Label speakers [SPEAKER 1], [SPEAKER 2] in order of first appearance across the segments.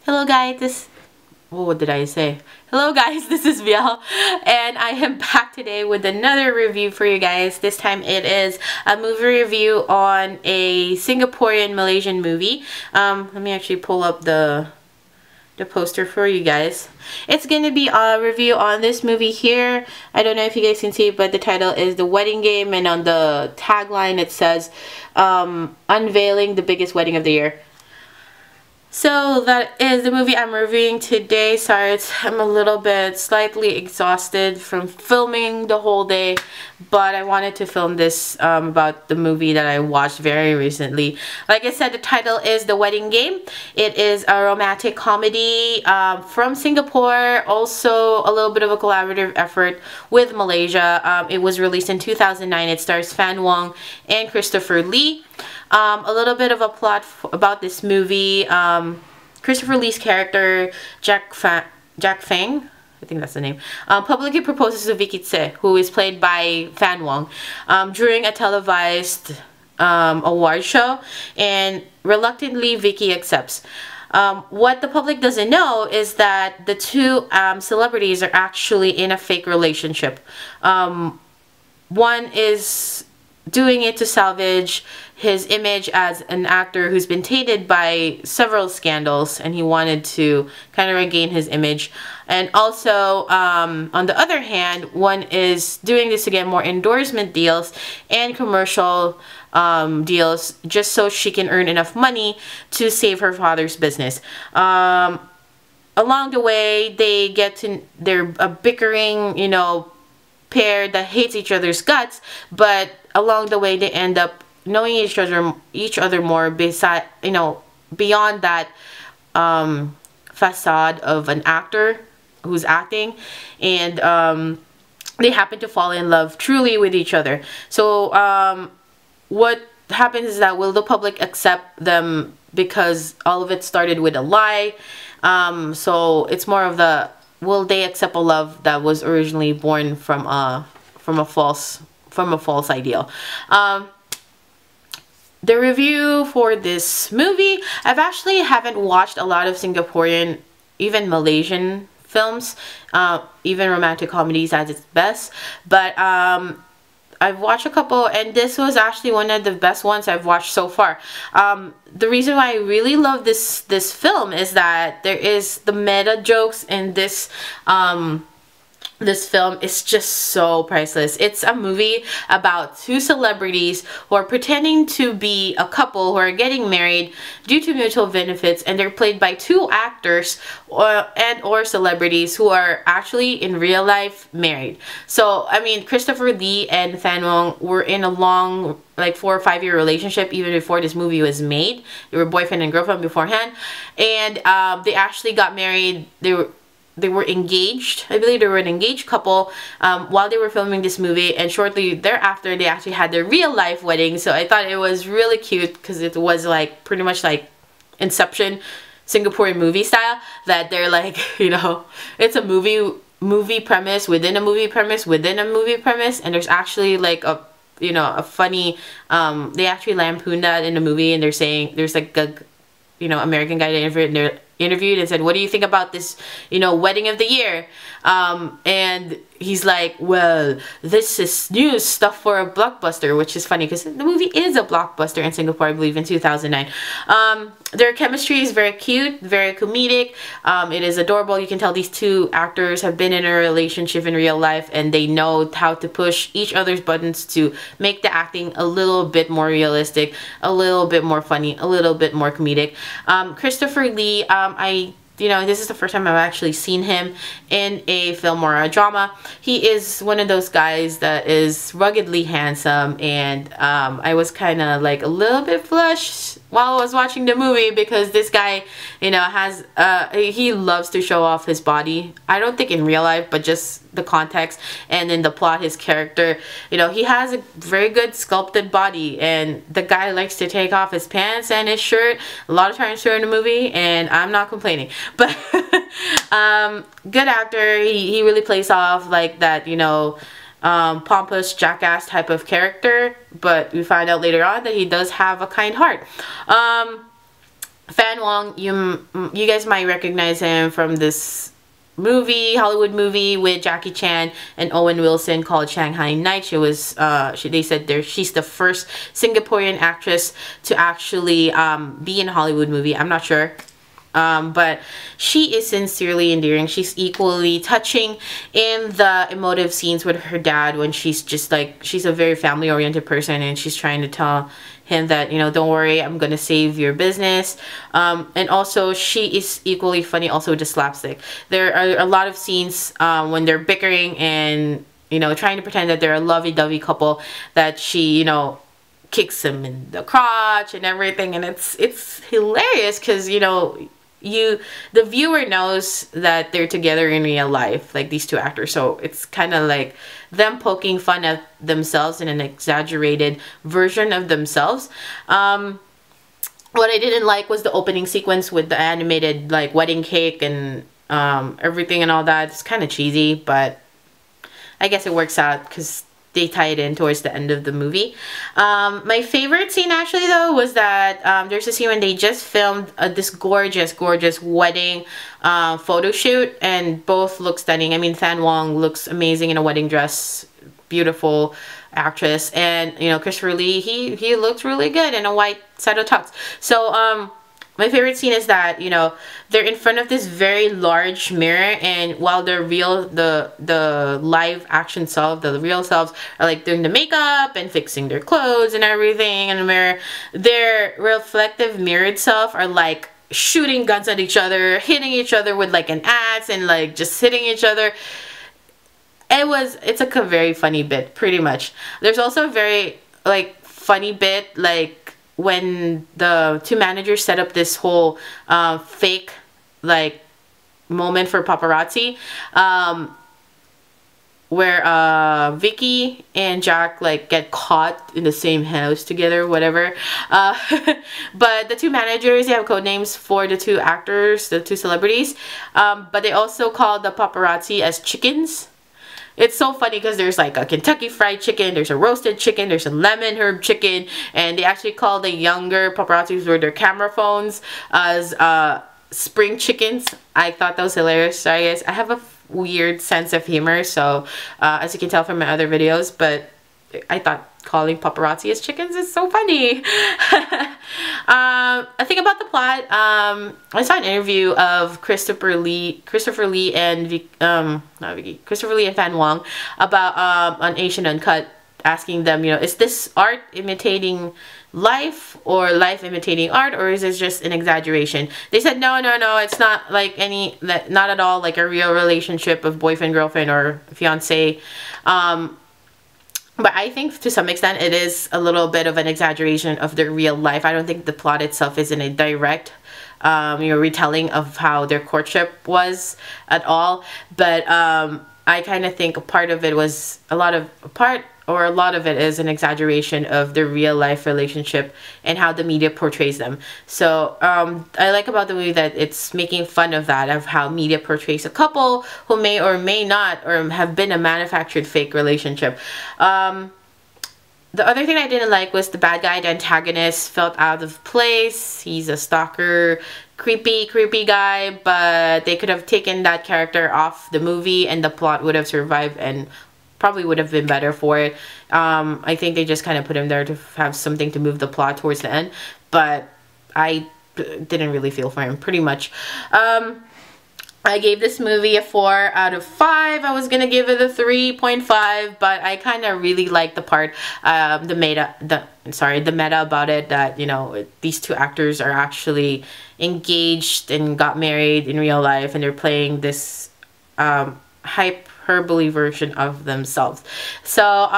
[SPEAKER 1] Hello guys, what did I say? Hello guys, this is Biel, and I am back today with another review for you guys. This time it is a movie review on a Singaporean Malaysian movie. Let me actually pull up the poster for you guys. It's gonna be a review on this movie here. I don't know if you guys can see, but the title is The Wedding Game, and on the tagline it says unveiling the biggest wedding of the year. So that is the movie I'm reviewing today. Sorry, I'm a little bit slightly exhausted from filming the whole day, but I wanted to film this about the movie that I watched very recently. Like I said, the title is The Wedding Game. It is a romantic comedy from Singapore, also a little bit of a collaborative effort with Malaysia. It was released in 2009. It stars Fan Wong and Christopher Lee. A little bit of a plot about this movie. Christopher Lee's character, Jack Fang, I think that's the name, publicly proposes to Vicky Tse, who is played by Fan Wong, during a televised award show, and reluctantly Vicky accepts. What the public doesn't know is that the two celebrities are actually in a fake relationship. One is doing it to salvage his image as an actor who's been tainted by several scandals, and he wanted to kind of regain his image. And also, on the other hand, one is doing this to get more endorsement deals and commercial deals just so she can earn enough money to save her father's business. Along the way, they're a bickering, pair that hates each other's guts, but along the way they end up knowing each other more, beyond that facade of an actor who's acting, and they happen to fall in love truly with each other. So what happens is that, will the public accept them, because all of it started with a lie? So it's more of the, will they accept a love that was originally born from a false ideal? The review for this movie, I've actually haven't watched a lot of Singaporean, even Malaysian films, even romantic comedies at its best, but I've watched a couple, and this was actually one of the best ones I've watched so far. The reason why I really love this film is that there is the meta jokes in this film is just so priceless. It's a movie about two celebrities who are pretending to be a couple who are getting married due to mutual benefits, and they're played by two actors or celebrities who are actually in real life married. So I mean, Christopher Lee and Fan Wong were in a long, like 4 or 5 year relationship even before this movie was made. They were boyfriend and girlfriend beforehand, and they actually got married. They were engaged. I believe they were an engaged couple while they were filming this movie, and shortly thereafter they actually had their real life wedding. So I thought it was really cute, because it was like pretty much like Inception, Singaporean movie style, that they're like, it's a movie premise within a movie premise within a movie premise, and there's actually like a funny, they actually lampooned that in the movie, and they're saying, there's like a American guy that interviewed and said, what do you think about this wedding of the year? And he's like, well, this is new stuff for a blockbuster, which is funny because the movie is a blockbuster in Singapore, I believe, in 2009. Their chemistry is very cute, very comedic. It is adorable. You can tell these two actors have been in a relationship in real life, and they know how to push each other's buttons to make the acting a little bit more realistic, a little bit more funny, a little bit more comedic. Christopher Lee, this is the first time I've actually seen him in a film or a drama. He is one of those guys that is ruggedly handsome, and I was kind of like a little bit flushed while I was watching the movie, because this guy, he loves to show off his body. I don't think in real life, but just the context and in the plot, his character, he has a very good sculpted body, and the guy likes to take off his pants and his shirt a lot of times during the movie, and I'm not complaining. But good actor. He really plays off like that, pompous jackass type of character, but we find out later on that he does have a kind heart. Fan Wong, you guys might recognize him from this Hollywood movie with Jackie Chan and Owen Wilson called Shanghai Night. She was, they said she's the first Singaporean actress to actually be in a Hollywood movie. I'm not sure. But she is sincerely endearing. She's equally touching in the emotive scenes with her dad when she's just like, she's a very family oriented person and she's trying to tell him that, you know, don't worry, I'm gonna save your business. And also she is equally funny also with the slapstick. There are a lot of scenes when they're bickering and, you know, trying to pretend that they're a lovey-dovey couple, that she, you know, kicks him in the crotch and everything, and it's hilarious because, you know, the viewer knows that they're together in real life, like these two actors, so it's kind of like them poking fun at themselves in an exaggerated version of themselves. What I didn't like was the opening sequence with the animated like wedding cake and everything and all that. It's kind of cheesy, but I guess it works out because they tie it in towards the end of the movie. My favorite scene actually though was that there's a scene when they just filmed this gorgeous wedding photo shoot, and both look stunning. I mean, Fan Wong looks amazing in a wedding dress, beautiful actress, and you know, Christopher Lee, he looks really good in a white saddle tux. So my favorite scene is that, you know, they're in front of this very large mirror, and while the live action self, the real selves are like doing the makeup and fixing their clothes and everything in the mirror, their reflective mirrored self are like shooting guns at each other, hitting each other with like an axe, and like just hitting each other. It's like a very funny bit, pretty much. There's also a very like funny bit like when the two managers set up this whole fake like moment for paparazzi, where Vicky and Jack like get caught in the same house together, whatever. But the two managers, they have code names for the two actors, the two celebrities, but they also call the paparazzi as chickens. It's so funny because there's like a Kentucky Fried Chicken, there's a roasted chicken, there's a lemon herb chicken, and they actually call the younger paparazzis with their camera phones as spring chickens. I thought that was hilarious. Sorry guys, I have a weird sense of humor, so as you can tell from my other videos, but I thought calling paparazzi as chickens is so funny. I think about the plot, I saw an interview of Christopher Lee and Christopher Lee and Fan Wong about on Asian Uncut, asking them, you know, is this art imitating life or life imitating art, or is it just an exaggeration? They said no, it's not like not at all like a real relationship of boyfriend, girlfriend, or fiance. But I think to some extent it is a little bit of an exaggeration of their real life. I don't think the plot itself is in a direct you know, retelling of how their courtship was at all. But I kind of think a lot of it is an exaggeration of their real life relationship and how the media portrays them. So I like about the movie that it's making fun of that, of how media portrays a couple who may or may not or have been a manufactured fake relationship. The other thing I didn't like was the bad guy, the antagonist, felt out of place. He's a stalker, creepy guy, but they could have taken that character off the movie and the plot would have survived and probably would have been better for it. I think they just kind of put him there to have something to move the plot towards the end, but I didn't really feel for him, pretty much. I gave this movie a 4 out of 5. I was gonna give it a 3.5, but I kind of really like the part, the meta about it, that, you know, these two actors are actually engaged and got married in real life, and they're playing this hyperbole version of themselves. So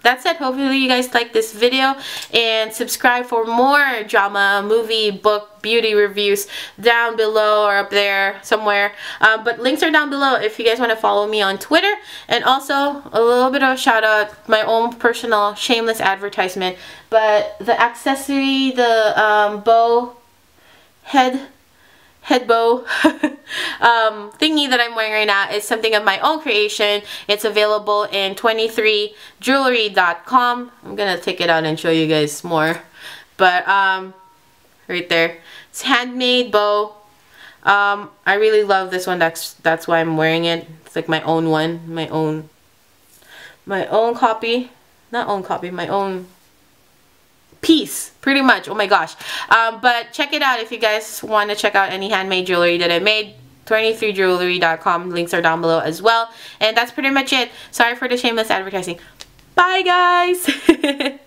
[SPEAKER 1] that's it. Hopefully you guys like this video, and subscribe for more drama, movie, book, beauty reviews down below or up there somewhere. But links are down below if you guys want to follow me on Twitter. And also a little bit of a shout out, my own personal shameless advertisement, but the accessory, the bow head bow thingy that I'm wearing right now is something of my own creation. It's available in 23jewelry.com. I'm gonna take it out and show you guys more, but right there, It's handmade bow. I really love this one. That's why I'm wearing it. It's like my own one, my own copy, not own copy, my own piece, pretty much. Oh my gosh. But check it out if you guys want to check out any handmade jewelry that I made. 23jewelry.com. Links are down below as well. And that's pretty much it. Sorry for the shameless advertising. Bye, guys.